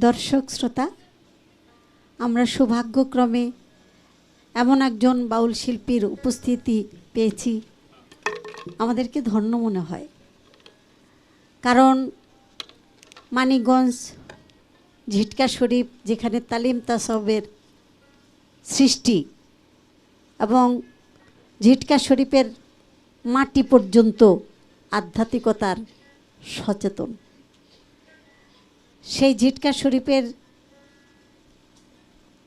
দর্শক শ্রোতা, আমরা সৌভাগ্যক্রমে এমন একজন বাউল শিল্পীর উপস্থিতি পেয়েছি, আমাদেরকে ধন্য মনে হয়। কারণ মানিকগঞ্জ ঝিটকা শরীফ, যেখানে তালিম তাসাউফের সৃষ্টি এবং ঝিটকা শরীফের মাটি পর্যন্ত আধ্যাত্মিকতার সচেতন, সেই ঝিটকা শরীফের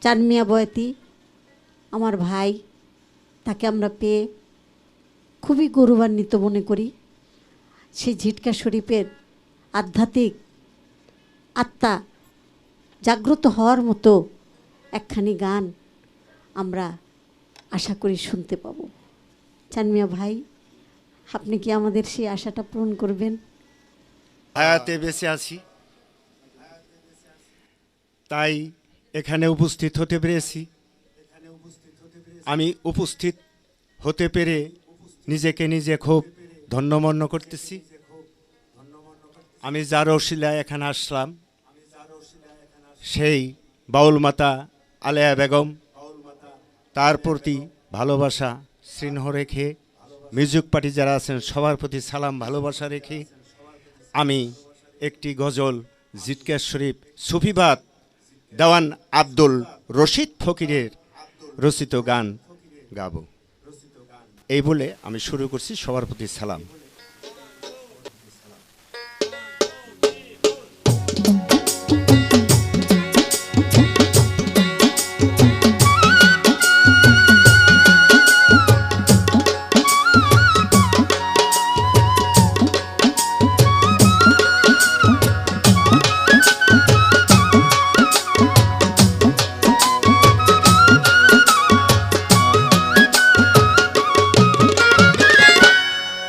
চানমিয়া বয়াতি আমার ভাই, তাকে আমরা পেয়ে খুবই গৌরবান্বিত মনে করি। সেই ঝিটকা শরীফের আধ্যাত্মিক আত্মা জাগ্রত হওয়ার মতো একখানি গান আমরা আশা করি শুনতে পাব। চানমিয়া ভাই, আপনি কি আমাদের সেই আশাটা পূরণ করবেন? হায়াতে বেঁচে আছি, তাই এখানে উপস্থিত হতে পেরেছি। আমি উপস্থিত হতে পেরে নিজেকে নিজে খুব ধন্যমন্য করতেছি। আমি যার ওসিলায় এখানে আসলাম, সেই বাউল মাতা আলেয়া বেগম, তার প্রতি ভালোবাসা স্নেহ রেখে, মিউজিক পার্টি যারা আছেন সবার প্রতি সালাম ভালোবাসা রেখে আমি একটি গজল ঝিটকা শরীফ সুফিবাদ দেওয়ান আব্দুল রশিদ ফকিরের রচিত গান গাব। এই বলে আমি শুরু করছি। সবার প্রতি সালাম।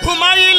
ঘুমাইল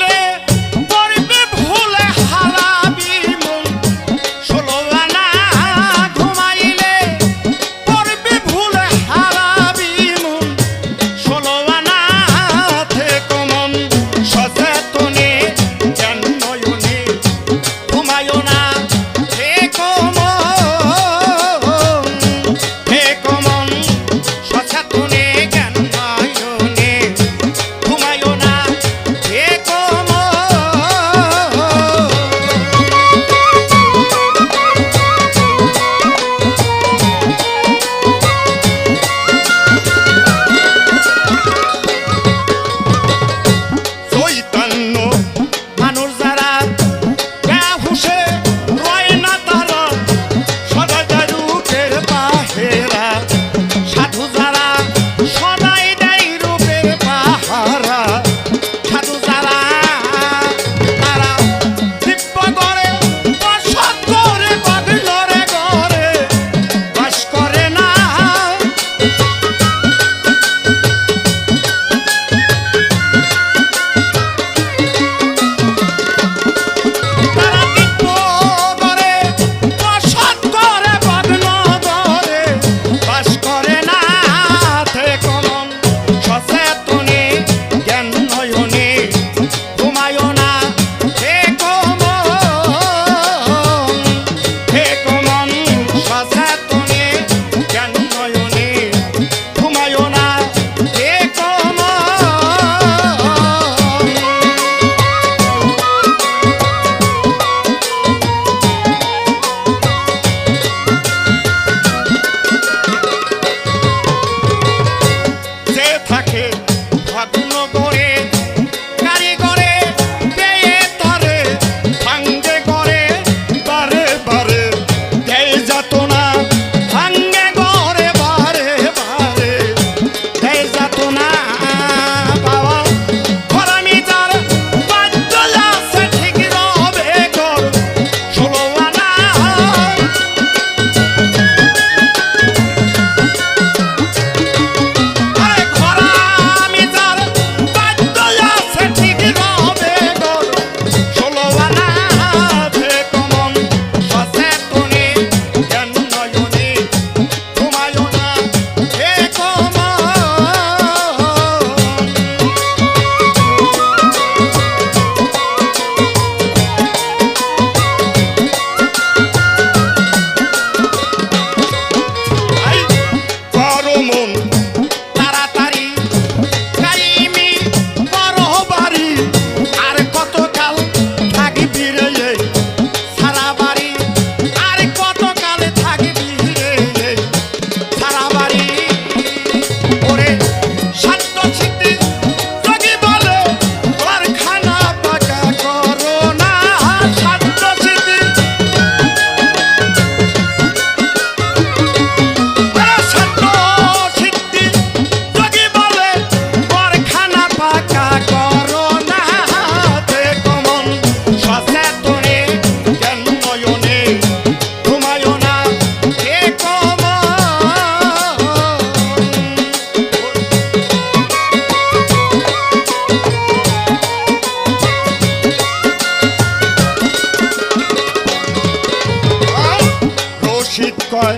কয়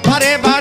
বারে বারে